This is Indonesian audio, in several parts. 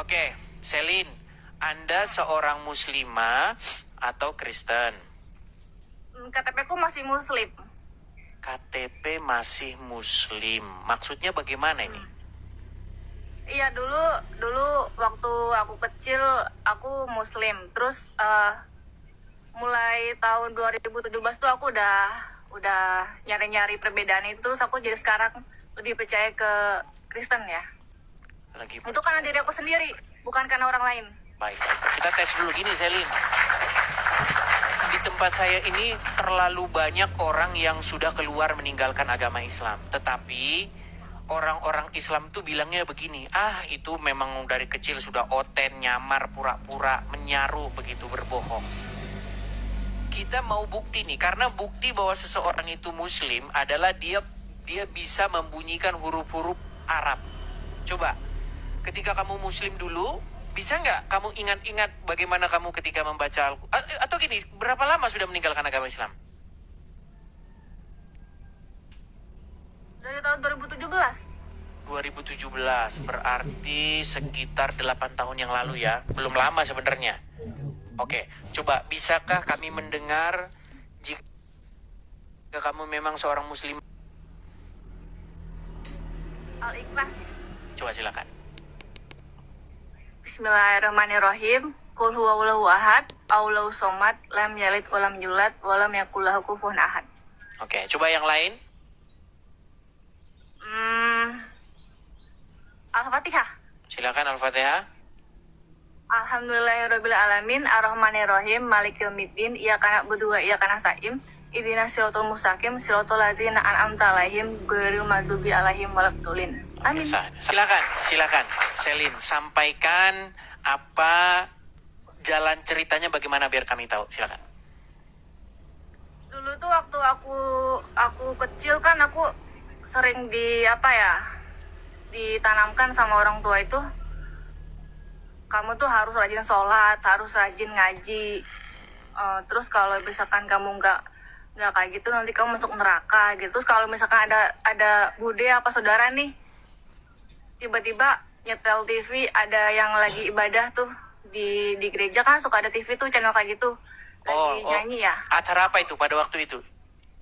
Oke, Selin, Anda seorang muslimah atau Kristen? KTP ku masih muslim. KTP masih muslim. Maksudnya bagaimana ini? Iya, dulu dulu waktu aku kecil aku muslim. Terus mulai tahun 2017 tuh aku udah nyari-nyari perbedaan itu. Terus aku jadi sekarang lebih percaya ke Kristen ya. Lagi Itu karena diri aku sendiri, bukan karena orang lain. baik. Kita tes dulu gini, Selin. Di tempat saya ini terlalu banyak orang yang sudah keluar meninggalkan agama Islam. Tetapi orang-orang Islam tuh bilangnya begini, itu memang dari kecil sudah oten, nyamar, pura-pura, menyaru, begitu berbohong. Kita mau bukti nih, karena bukti bahwa seseorang itu muslim adalah dia bisa membunyikan huruf-huruf Arab. Coba, ketika kamu muslim dulu, bisa nggak kamu ingat-ingat bagaimana kamu ketika membaca Al-Quran? Atau gini, berapa lama sudah meninggalkan agama Islam? Dari tahun 2017. 2017, berarti sekitar 8 tahun yang lalu ya. Belum lama sebenarnya. Oke, coba bisakah kami mendengar jika kamu memang seorang muslim? Al-Ikhlas. Coba silakan. Bismillahirrahmanirrahim. Qul huwallahu ahad, Allahu somad, lam yalid walam yulad, walam yakul lahu kufuwan ahad. Oke, coba yang lain. Al-Fatihah. Silakan Al-Fatihah. Alhamdulillahirrahmanirrahim. Ar-Rahmanirrahim. Maliki yaumiddin. Iyyaka na'budu wa iyyaka nasta'in. Ihdinas siratal mustaqim. Siratal ladzina an'amta 'alaihim ghairil maghdubi 'alaihim waladdallin. Amin. Silakan. Selin, sampaikan apa jalan ceritanya bagaimana biar kami tahu. Silakan. Dulu tuh waktu aku kecil kan aku sering ditanamkan sama orang tua itu, kamu tuh harus rajin sholat, harus rajin ngaji. Terus kalau misalkan kamu nggak kayak gitu nanti kamu masuk neraka gitu. Terus kalau misalkan ada bude apa saudara nih tiba-tiba nyetel TV, ada yang lagi ibadah tuh di gereja kan suka ada TV tuh channel kayak gitu lagi nyanyi ya. Acara apa itu pada waktu itu?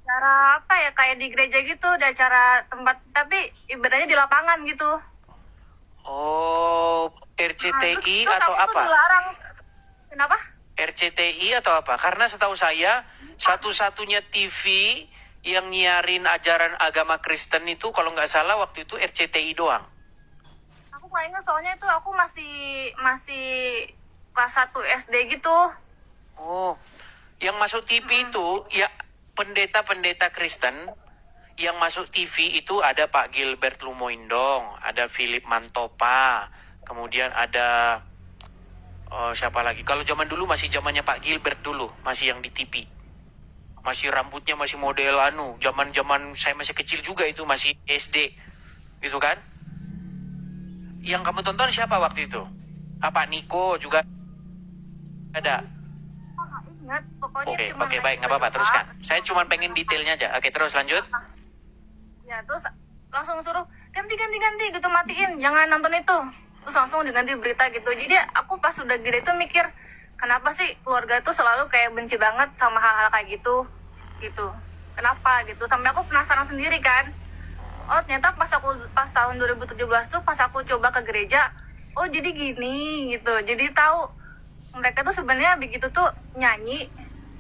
Cara apa ya, kayak di gereja gitu, ada acara tempat tapi ibadahnya di lapangan gitu. Oh, RCTI terus atau aku tuh apa? dilarang. Kenapa? RCTI atau apa? Karena setahu saya satu-satunya TV yang nyiarin ajaran agama Kristen itu kalau nggak salah waktu itu RCTI doang. Aku nggak ingat soalnya itu aku masih kelas 1 SD gitu. Oh, yang masuk TV itu ya pendeta-pendeta Kristen yang masuk TV itu ada Pak Gilbert Lumoindong, ada Philip Mantopa, kemudian ada siapa lagi? Kalau zaman dulu masih zamannya Pak Gilbert dulu, masih yang di TV. Masih rambutnya masih model zaman-zaman saya masih kecil juga itu, masih SD. Gitu kan? Yang kamu tonton siapa waktu itu? Apa Niko juga ada? Oh, nggak ingat. Pokoknya Oke, baik, nggak apa-apa, teruskan. Saya cuma pengen detailnya aja. Oke, terus lanjut. Ya, terus langsung suruh ganti gitu, matiin, jangan nonton itu. Terus langsung diganti berita gitu. Jadi aku pas udah gede itu mikir, kenapa sih keluarga tuh selalu kayak benci banget sama hal-hal kayak gitu. Kenapa gitu? Sampai aku penasaran sendiri kan. Oh, ternyata pas tahun 2017 tuh pas aku coba ke gereja, oh jadi gini gitu. Jadi tahu mereka tuh sebenarnya begitu tuh nyanyi,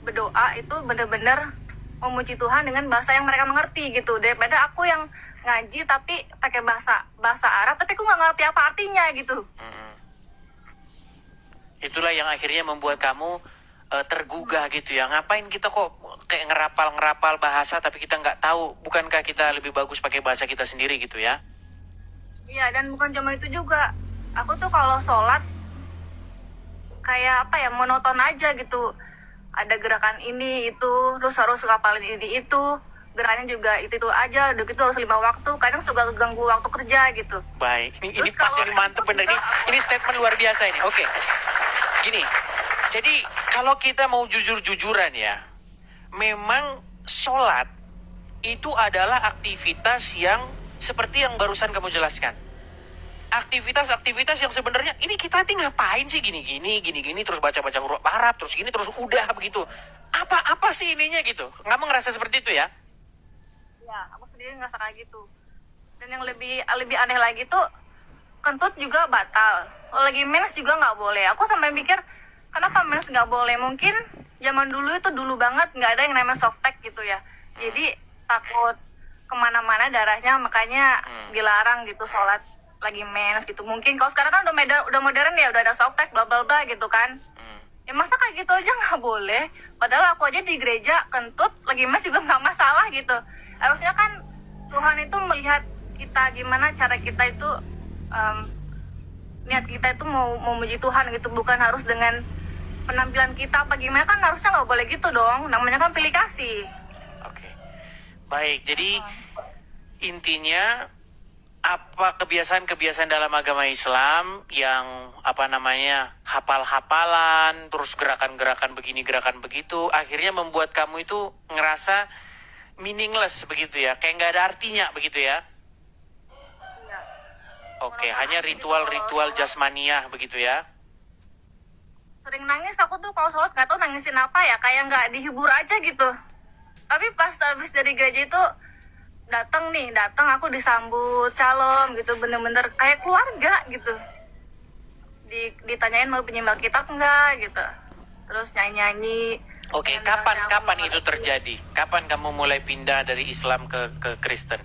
berdoa itu bener-bener memuji Tuhan dengan bahasa yang mereka mengerti gitu. Daripada aku yang ngaji tapi pakai bahasa Arab tapi aku nggak ngerti apa artinya gitu. Itulah yang akhirnya membuat kamu tergugah gitu ya. Ngapain kita kok kayak ngerapal bahasa tapi kita nggak tahu. Bukankah kita lebih bagus pakai bahasa kita sendiri gitu ya? Iya, dan bukan cuma itu juga. Aku tuh kalau sholat kayak monoton aja gitu. Ada gerakan ini itu, terus harus ngapalin ini itu. Gerakannya juga itu aja, udah gitu harus 5 waktu. Kadang suka keganggu waktu kerja gitu. Baik, ini pas, ini mantep bener. Ini statement luar biasa ini. Oke, gini. Jadi kalau kita mau jujur-jujuran ya, memang sholat itu adalah aktivitas yang seperti yang barusan kamu jelaskan. aktivitas-aktivitas yang sebenarnya ini kita nih ngapain sih gini-gini terus baca-baca huruf Arab terus gini terus udah begitu. Apa sih ininya gitu? Kamu ngerasa seperti itu ya? Ya, aku sendiri ngerasa kayak gitu. Dan yang lebih aneh lagi tuh, kentut juga batal. Kalau lagi mens juga nggak boleh. Aku sampai mikir, kenapa mens nggak boleh? Mungkin zaman dulu itu dulu banget nggak ada yang namanya softtek gitu ya. Jadi takut kemana-mana darahnya, makanya dilarang gitu sholat lagi mens gitu. Mungkin kalau sekarang kan udah modern ya, udah ada softtek bla bla bla gitu kan. Ya masa kayak gitu aja nggak boleh? Padahal aku aja di gereja kentut lagi mens juga nggak masalah gitu. Harusnya kan Tuhan itu melihat kita gimana cara kita itu niat kita itu mau memuji Tuhan gitu, bukan harus dengan penampilan kita apa gimana, kan harusnya nggak boleh gitu dong, namanya kan pilih kasih. Oke. Baik, jadi intinya apa kebiasaan-kebiasaan dalam agama Islam yang hafal-hafalan, terus gerakan-gerakan begini, gerakan begitu, akhirnya membuat kamu itu ngerasa meaningless begitu ya, kayak nggak ada artinya begitu ya? Iya. Oke, hanya ritual-ritual jasmaniah begitu ya? Sering nangis aku tuh kalau sholat, nggak tahu nangisin apa ya, kayak nggak dihibur aja gitu. Tapi pas habis dari gereja itu datang aku disambut shalom gitu, bener-bener kayak keluarga gitu. Ditanyain mau penyembah kitab enggak gitu, terus nyanyi-nyanyi. Oke, kapan itu terjadi? Kapan kamu mulai pindah dari Islam ke Kristen?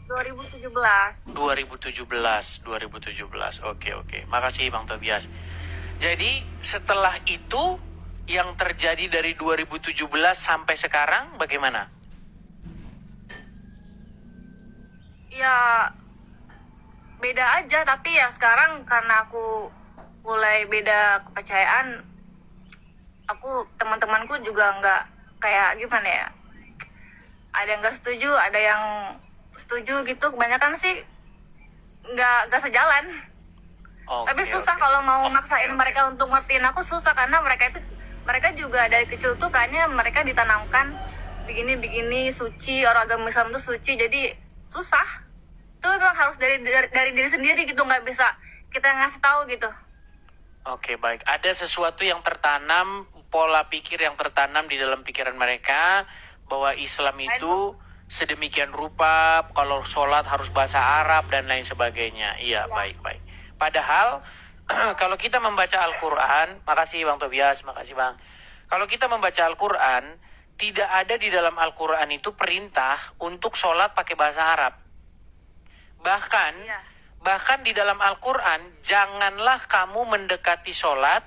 2017. 2017. Oke. Makasih Bang Tobias. Jadi setelah itu yang terjadi dari 2017 sampai sekarang bagaimana? Ya beda aja, tapi ya sekarang karena aku mulai beda kepercayaan, teman-temanku juga nggak kayak gimana ya, ada yang nggak setuju, ada yang setuju gitu, kebanyakan sih nggak sejalan. Tapi susah kalau mau maksain mereka untuk ngertiin aku, susah karena mereka juga dari kecil tuh kayaknya mereka ditanamkan begini suci, orang agama Islam tuh suci, jadi susah. Itu memang harus dari diri sendiri gitu, nggak bisa kita ngasih tahu gitu. Oke, baik. Ada sesuatu yang tertanam, pola pikir yang tertanam di dalam pikiran mereka bahwa Islam itu sedemikian rupa, kalau sholat harus bahasa Arab dan lain sebagainya. Iya, baik. Padahal kalau kita membaca Al-Quran, makasih Bang Tobias, makasih Bang. Kalau kita membaca Al-Quran, tidak ada di dalam Al-Quran itu perintah untuk sholat pakai bahasa Arab. Bahkan di dalam Al-Quran, janganlah kamu mendekati sholat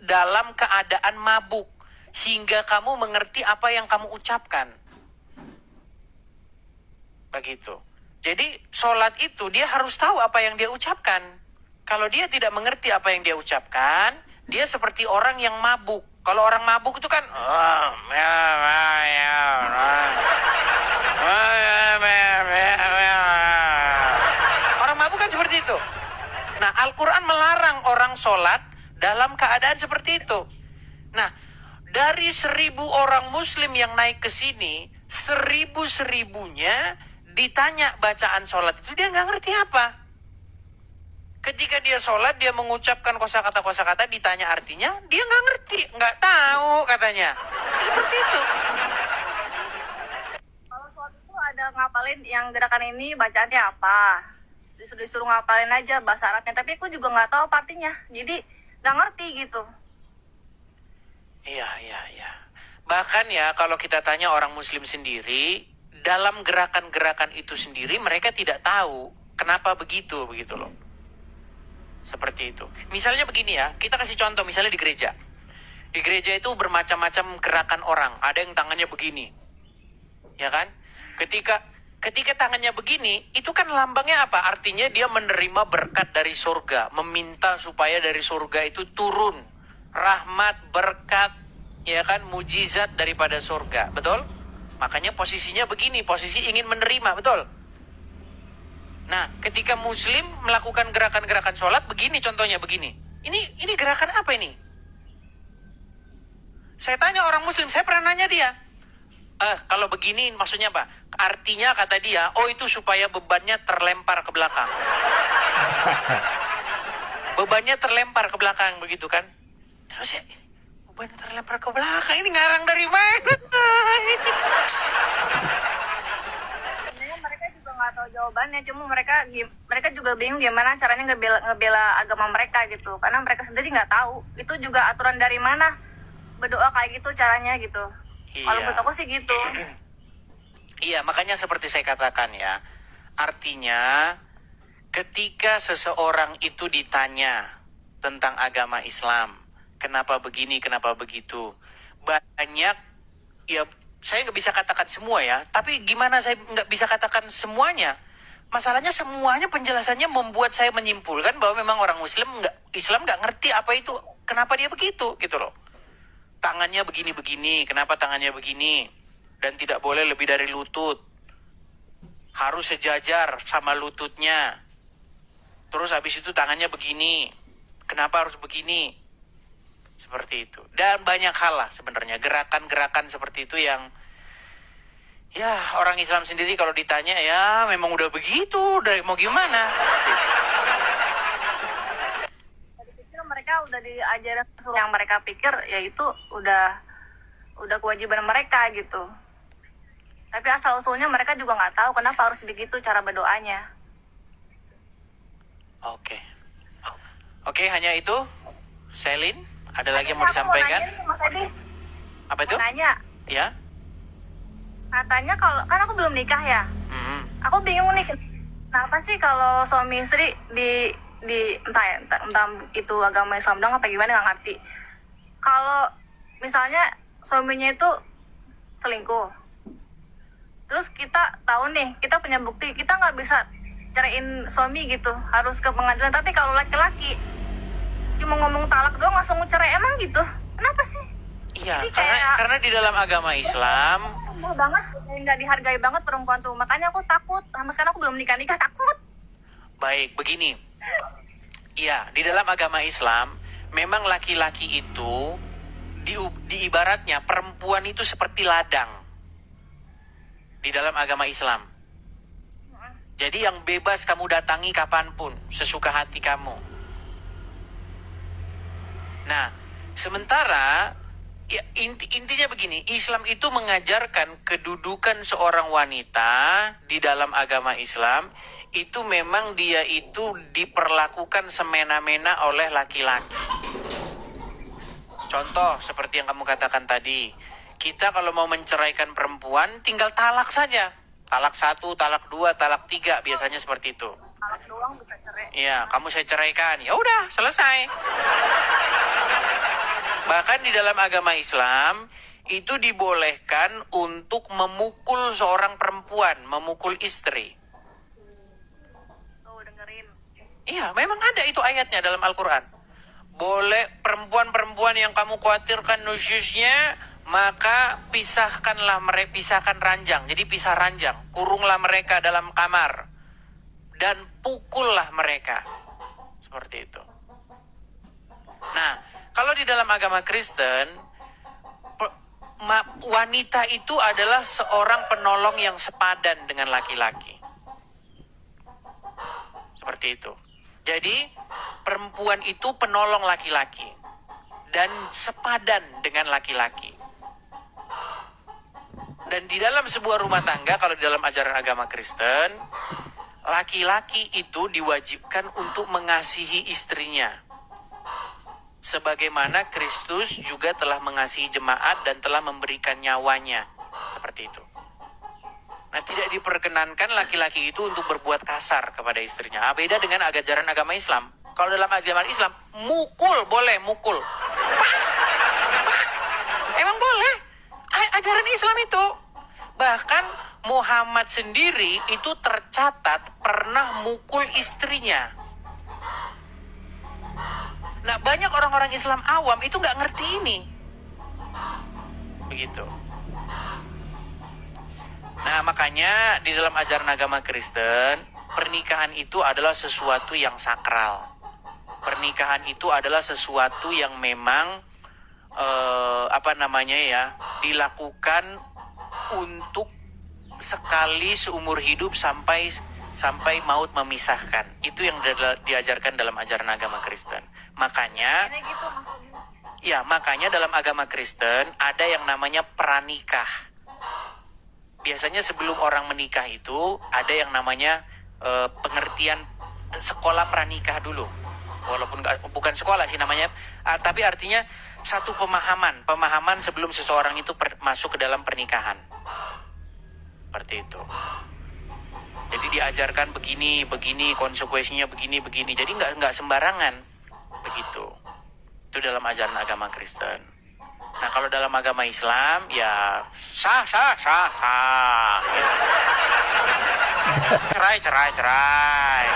dalam keadaan mabuk, hingga kamu mengerti apa yang kamu ucapkan. Begitu. Jadi sholat itu dia harus tahu apa yang dia ucapkan. Kalau dia tidak mengerti apa yang dia ucapkan, dia seperti orang yang mabuk. Kalau orang mabuk itu kan orang mabuk kan seperti itu. Nah, Al-Quran melarang orang sholat dalam keadaan seperti itu. Nah, dari 1.000 orang muslim yang naik ke sini, 1.000-1.000-nya ditanya bacaan sholat itu dia nggak ngerti apa. Ketika dia sholat, dia mengucapkan kosakata, ditanya artinya, dia nggak ngerti, nggak tahu katanya. Seperti itu. Kalau sholat itu ada ngapalin yang gerakan ini bacaannya apa, disuruh ngapalin aja bahasa Arabnya, tapi aku juga nggak tahu apa artinya, jadi nggak ngerti gitu. Iya. Bahkan ya, kalau kita tanya orang muslim sendiri, dalam gerakan-gerakan itu sendiri, mereka tidak tahu kenapa begitu loh. Seperti itu. Misalnya begini ya, kita kasih contoh misalnya di gereja. Di gereja itu bermacam-macam gerakan orang. Ada yang tangannya begini. Ya kan? Ketika tangannya begini, itu kan lambangnya apa? Artinya dia menerima berkat dari surga. Meminta supaya dari surga itu turun. Rahmat, berkat, ya kan? Mujizat daripada surga. Betul? Makanya posisinya begini. Posisi ingin menerima. Betul? Nah, ketika muslim melakukan gerakan-gerakan sholat, begini contohnya, begini. Ini gerakan apa ini? Saya tanya orang muslim, saya pernah nanya dia. Kalau begini maksudnya apa? Artinya kata dia, oh itu supaya bebannya terlempar ke belakang. Bebannya terlempar ke belakang begitu kan? Terus ya, beban terlempar ke belakang ini ngarang dari mana? Sebenarnya mereka juga nggak tahu jawabannya, cuma mereka juga bingung gimana caranya ngebela agama mereka gitu, karena mereka sendiri nggak tahu itu juga aturan dari mana berdoa kayak gitu caranya gitu. Kalau menurut aku sih gitu. Iya, makanya seperti saya katakan ya, artinya ketika seseorang itu ditanya tentang agama Islam, kenapa begini, kenapa begitu, banyak, ya saya nggak bisa katakan semua ya, tapi gimana saya nggak bisa katakan semuanya? Masalahnya semuanya penjelasannya membuat saya menyimpulkan bahwa memang orang Islam nggak ngerti apa itu, kenapa dia begitu gitu loh. Tangannya begini-begini, kenapa tangannya begini? Dan tidak boleh lebih dari lutut. Harus sejajar sama lututnya. Terus habis itu tangannya begini. Kenapa harus begini? Seperti itu. Dan banyak hal lah sebenarnya. Gerakan-gerakan seperti itu yang ya orang Islam sendiri kalau ditanya ya memang udah begitu. Udah mau gimana? Dari kecil mereka udah diajarin yang mereka pikir ya itu udah kewajiban mereka gitu. Tapi asal usulnya mereka juga nggak tahu kenapa harus begitu cara berdoanya. Oke, hanya itu. Selin, ada lagi yang mau Aku disampaikan? nanya nih, Mas Edi. Apa itu? Mau nanya, Ya? katanya kalau kan aku belum nikah ya. Mm-mm. Aku bingung nih, kenapa sih kalau suami istri di entah itu agama Islam dong apa gimana nggak ngerti. Kalau misalnya suaminya itu selingkuh, terus kita tahu nih, kita punya bukti, kita nggak bisa ceraiin suami gitu, harus ke pengadilan. Tapi kalau laki-laki cuma ngomong talak doang langsung cerai, emang gitu? Kenapa sih? Iya, Jadi kayak karena di dalam agama Islam, rendah banget, nggak dihargai banget perempuan tuh. Makanya aku takut, sampai sekarang aku belum nikah takut. baik begini. Iya, di dalam agama Islam, memang laki-laki itu di ibaratnya perempuan itu seperti ladang di dalam agama Islam. Jadi yang bebas kamu datangi kapanpun, sesuka hati kamu. Nah, sementara ya, intinya begini, Islam itu mengajarkan kedudukan seorang wanita di dalam agama Islam itu memang dia itu diperlakukan semena-mena oleh laki-laki. Contoh seperti yang kamu katakan tadi, kita kalau mau menceraikan perempuan tinggal talak saja. Talak 1, talak 2, talak 3 biasanya seperti itu. Talak doang bisa cerai. Iya, kamu saya ceraikan. Ya udah, selesai. Bahkan di dalam agama Islam itu dibolehkan untuk memukul seorang perempuan, memukul istri. Tuh dengerin. Iya, memang ada itu ayatnya dalam Al-Quran. Boleh perempuan-perempuan yang kamu khawatirkan nusyusnya, maka pisahkan ranjang. Jadi pisah ranjang, kurunglah mereka dalam kamar dan pukullah mereka. Seperti itu. Nah, kalau di dalam agama Kristen, wanita itu adalah seorang penolong yang sepadan dengan laki-laki. Seperti itu. Jadi, perempuan itu penolong laki-laki dan sepadan dengan laki-laki. Dan di dalam sebuah rumah tangga, kalau di dalam ajaran agama Kristen, laki-laki itu diwajibkan untuk mengasihi istrinya. Sebagaimana Kristus juga telah mengasihi jemaat dan telah memberikan nyawanya. Seperti itu. Nah, tidak diperkenankan laki-laki itu untuk berbuat kasar kepada istrinya. Beda dengan ajaran agama Islam. Kalau dalam ajaran Islam, mukul, boleh mukul. Emang boleh. Ajaran Islam itu. Bahkan Muhammad sendiri itu tercatat pernah mukul istrinya. Nah, banyak orang-orang Islam awam itu nggak ngerti ini. Begitu. Nah, makanya di dalam ajaran agama Kristen, pernikahan itu adalah sesuatu yang sakral. Pernikahan itu adalah sesuatu yang memang dilakukan untuk sekali seumur hidup sampai maut memisahkan. Itu yang diajarkan dalam ajaran agama Kristen. Makanya Ini gitu maksudnya. ya, makanya dalam agama Kristen ada yang namanya pranikah. Biasanya sebelum orang menikah itu ada yang namanya pengertian sekolah pranikah dulu. Walaupun bukan sekolah sih namanya, tapi artinya satu pemahaman sebelum seseorang itu masuk ke dalam pernikahan. Seperti itu. Jadi diajarkan begini, konsekuensinya begini. Jadi nggak sembarangan begitu. Itu dalam ajaran agama Kristen. Nah kalau dalam agama Islam ya sah. Gitu. Cerai.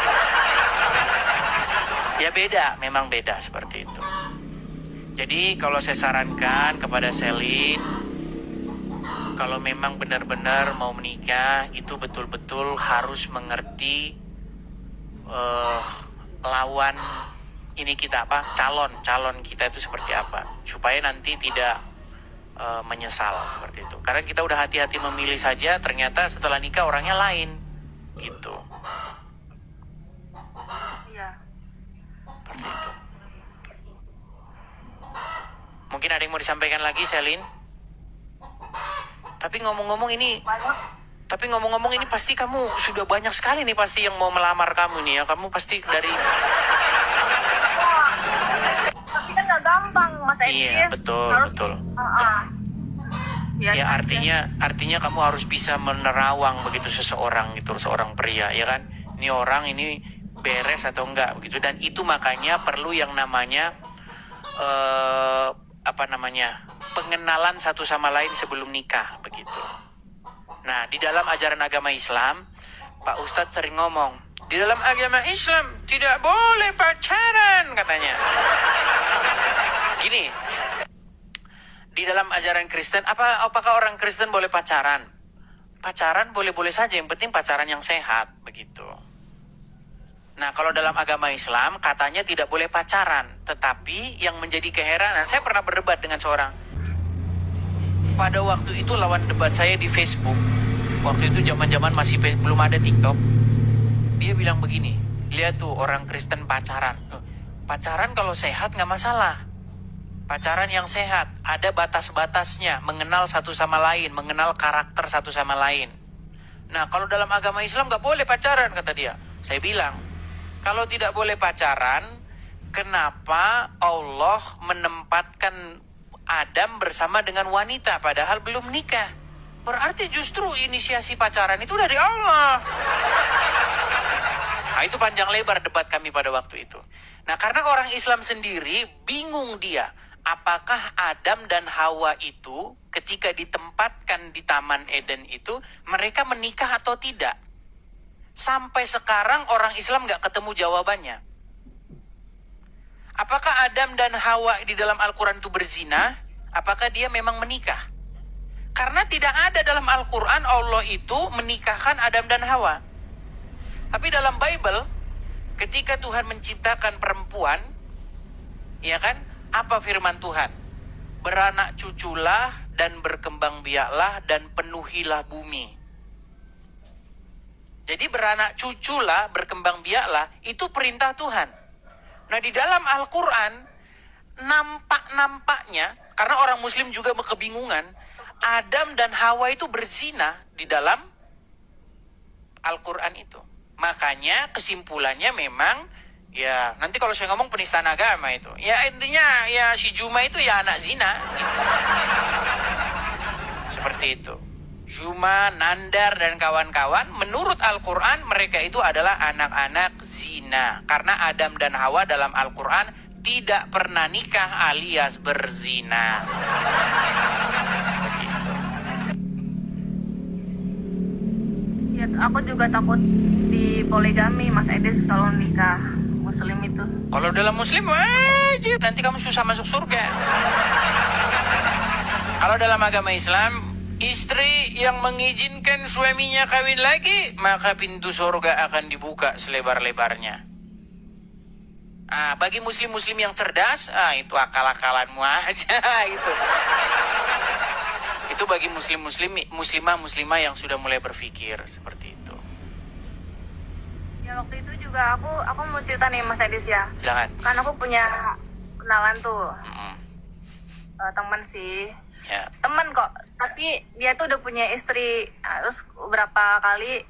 Ya beda, memang beda seperti itu. Jadi kalau saya sarankan kepada Selin, kalau memang benar-benar mau menikah, itu betul-betul harus mengerti lawan ini kita calon kita itu seperti apa, supaya nanti tidak menyesal seperti itu. Karena kita udah hati-hati memilih saja, ternyata setelah nikah orangnya lain, gitu. Iya. Seperti itu. Mungkin ada yang mau disampaikan lagi, Selin? Tapi ngomong-ngomong ini pasti kamu sudah banyak sekali nih pasti yang mau melamar kamu nih ya. Kamu pasti dari... Tapi kan nggak gampang, Mas Edis. Iya, betul. Ya, artinya kamu harus bisa menerawang begitu seseorang pria, ya kan? Ini orang ini beres atau enggak begitu. Dan itu makanya perlu yang namanya pengenalan satu sama lain sebelum nikah begitu. Nah, di dalam ajaran agama Islam, Pak Ustadz sering ngomong, di dalam agama Islam tidak boleh pacaran katanya. Gini, di dalam ajaran Kristen, apakah orang Kristen boleh pacaran? Pacaran boleh-boleh saja, yang penting pacaran yang sehat begitu. Nah, kalau dalam agama Islam katanya tidak boleh pacaran, tetapi yang menjadi keheranan, saya pernah berdebat dengan seorang. Pada waktu itu lawan debat saya di Facebook. Waktu itu zaman-zaman masih belum ada TikTok. Dia bilang begini, lihat tuh orang Kristen pacaran. Pacaran kalau sehat nggak masalah. Pacaran yang sehat, ada batas-batasnya, mengenal satu sama lain, mengenal karakter satu sama lain. Nah, kalau dalam agama Islam nggak boleh pacaran, kata dia. Saya bilang, kalau tidak boleh pacaran, kenapa Allah menempatkan Adam bersama dengan wanita padahal belum nikah? Berarti justru inisiasi pacaran itu dari Allah. Nah, itu panjang lebar debat kami pada waktu itu. Nah, karena orang Islam sendiri bingung dia. Apakah Adam dan Hawa itu ketika ditempatkan di Taman Eden itu mereka menikah atau tidak? Sampai sekarang orang Islam nggak ketemu jawabannya. Apakah Adam dan Hawa di dalam Al-Quran itu berzina? Apakah dia memang menikah? Karena tidak ada dalam Al-Quran Allah itu menikahkan Adam dan Hawa. Tapi dalam Bible, ketika Tuhan menciptakan perempuan, ya kan? Apa firman Tuhan? Beranak cuculah dan berkembang biaklah dan penuhilah bumi. Jadi beranak cuculah, berkembang biaklah, itu perintah Tuhan. Nah, di dalam Al-Quran, nampaknya, karena orang Muslim juga kebingungan, Adam dan Hawa itu berzina di dalam Al-Quran itu. Makanya kesimpulannya memang, ya nanti kalau saya ngomong penistaan agama itu, ya intinya ya si Juma itu ya anak zina. Gitu. Seperti itu. Juma, Nandar, dan kawan-kawan, menurut Al-Quran mereka itu adalah anak-anak zina. Karena Adam dan Hawa dalam Al-Quran tidak pernah nikah alias berzina. Ya, aku juga takut di poligami, Mas Edis, kalau nikah Muslim itu. Kalau dalam Muslim wajib, nanti kamu susah masuk surga. Kalau dalam agama Islam, istri yang mengizinkan suaminya kawin lagi, maka pintu surga akan dibuka selebar-lebarnya. Bagi muslim-muslim yang cerdas, itu akal-akalanmu aja itu. Itu bagi muslimah yang sudah mulai berpikir seperti itu. Ya waktu itu juga aku mau cerita nih Mas Edis ya. Silakan. Kan aku punya kenalan tuh, Mm-mm. temen sih. Ya. Temen kok, tapi dia tuh udah punya istri. Nah, terus beberapa kali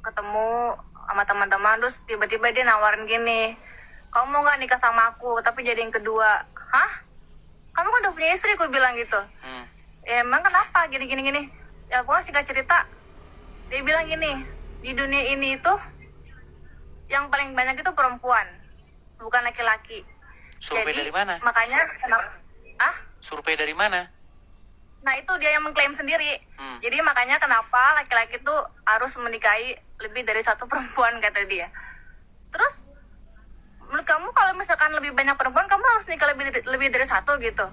ketemu sama teman-teman, terus tiba-tiba dia nawarin gini, kamu mau nggak nikah sama aku tapi jadi yang kedua. Hah, kamu kan udah punya istri, aku bilang gitu. Ya emang kenapa gini ya pokoknya singkat cerita dia bilang gini, di dunia ini itu yang paling banyak itu perempuan, bukan laki-laki. Survei Jadi, dari mana? makanya kenapa Survei dari mana? nah itu dia yang mengklaim sendiri. Jadi makanya kenapa laki-laki tuh harus menikahi lebih dari satu perempuan, kata dia. Terus menurut kamu kalau misalkan lebih banyak perempuan, kamu harus nikah lebih dari satu gitu?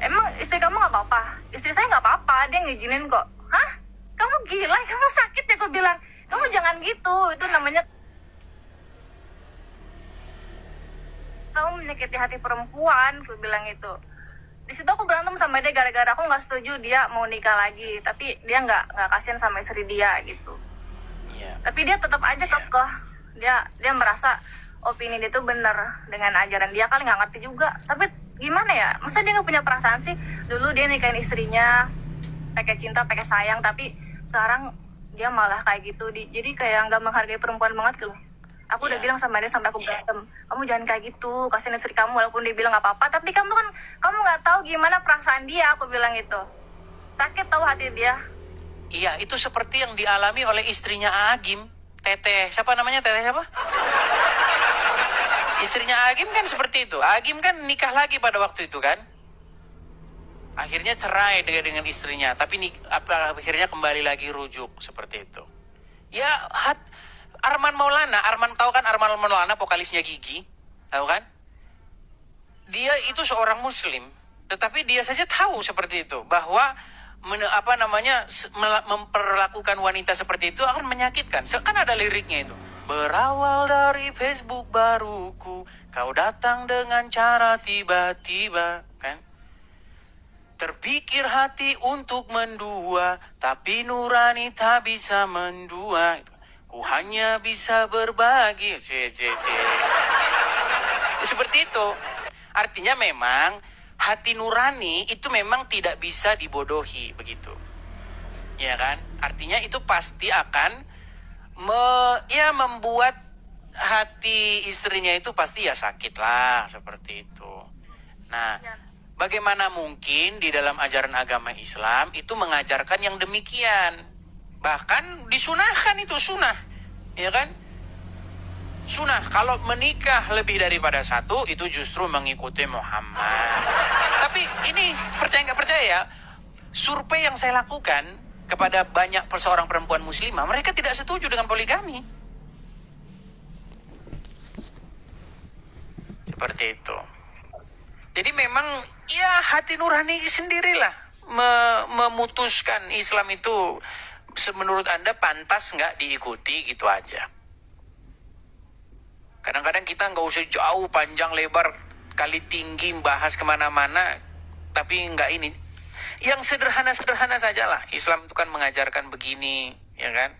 Emang istri kamu nggak apa-apa? Istri saya nggak apa-apa, dia ngizinin kok. Hah? Kamu gila, kamu sakit ya, aku bilang. Kamu jangan gitu, itu namanya kamu menyakiti hati perempuan, aku bilang itu. Di situ aku berantem sama dia gara-gara aku nggak setuju dia mau nikah lagi, tapi dia nggak kasihan sama istri dia gitu. Iya. Tapi dia tetap aja kekeh. Dia merasa opini dia tuh benar dengan ajaran dia, kali nggak ngerti juga. Tapi gimana ya, masa dia nggak punya perasaan sih? Dulu dia nikahin istrinya pakai cinta, pakai sayang, tapi sekarang dia malah kayak gitu. Jadi kayak nggak menghargai perempuan banget gitu. Aku udah bilang sama dia sampai aku berantem, kamu jangan kayak gitu, kasihin istri kamu. Walaupun dia bilang nggak apa-apa, tapi kamu nggak tahu gimana perasaan dia, aku bilang itu. Sakit tahu hati dia. Iya, itu seperti yang dialami oleh istrinya Agim, Teteh. Siapa namanya? Teteh siapa? Istrinya Agim kan seperti itu. Agim kan nikah lagi pada waktu itu kan. Akhirnya cerai dengan istrinya, tapi akhirnya kembali lagi rujuk seperti itu. Ya, Arman Maulana, tahu kan Arman Maulana, vokalisnya Gigi, tahu kan? Dia itu seorang Muslim, tetapi dia saja tahu seperti itu bahwa memperlakukan wanita seperti itu akan menyakitkan. Kan ada liriknya itu. Berawal dari Facebook baruku, kau datang dengan cara tiba-tiba, kan? Terpikir hati untuk mendua, tapi nurani tak bisa mendua. Ku hanya bisa berbagi. Seperti itu. Artinya memang hati nurani itu memang tidak bisa dibodohi, begitu. Ya kan? Artinya itu pasti akan membuat hati istrinya itu pasti ya sakit lah, seperti itu. Nah, bagaimana mungkin di dalam ajaran agama Islam itu mengajarkan yang demikian? Bahkan disunahkan, itu sunnah, ya kan? Sunnah, kalau menikah lebih daripada satu itu justru mengikuti Muhammad. Tapi ini percaya nggak percaya ya, survei yang saya lakukan kepada banyak seorang perempuan muslimah, mereka tidak setuju dengan poligami. Seperti itu. Jadi memang ya hati nurani sendirilah memutuskan Islam itu menurut Anda pantas nggak diikuti, gitu aja. Kadang-kadang kita nggak usah jauh panjang lebar kali tinggi bahas kemana-mana, tapi nggak ini. Yang sederhana-sederhana sajalah. Islam itu kan mengajarkan begini, ya kan?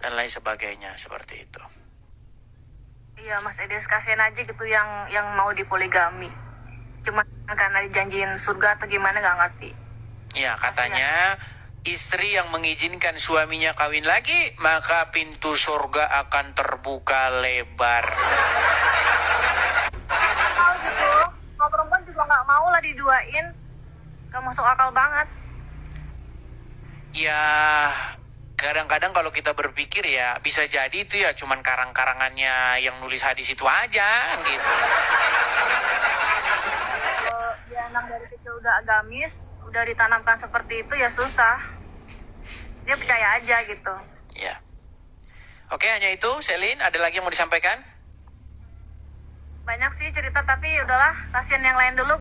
Dan lain sebagainya seperti itu. Iya Mas Edes, kasihan aja gitu yang mau dipoligami. Cuma karena dijanjiin surga atau gimana nggak ngerti. Ya, katanya istri yang mengizinkan suaminya kawin lagi, maka pintu surga akan terbuka lebar. Tahu gitu, semua perempuan juga nggak mau lah diduain. Gak masuk akal banget. Ya, kadang-kadang kalau kita berpikir ya bisa jadi itu ya cuman karang-karangannya yang nulis hadis itu aja gitu. Kalau dia anak dari kecil udah agamis, udah ditanamkan seperti itu ya susah. Dia percaya aja gitu. Ya. Oke, hanya itu. Selin, ada lagi yang mau disampaikan? Banyak sih cerita, tapi udahlah, kasihan yang lain dulu.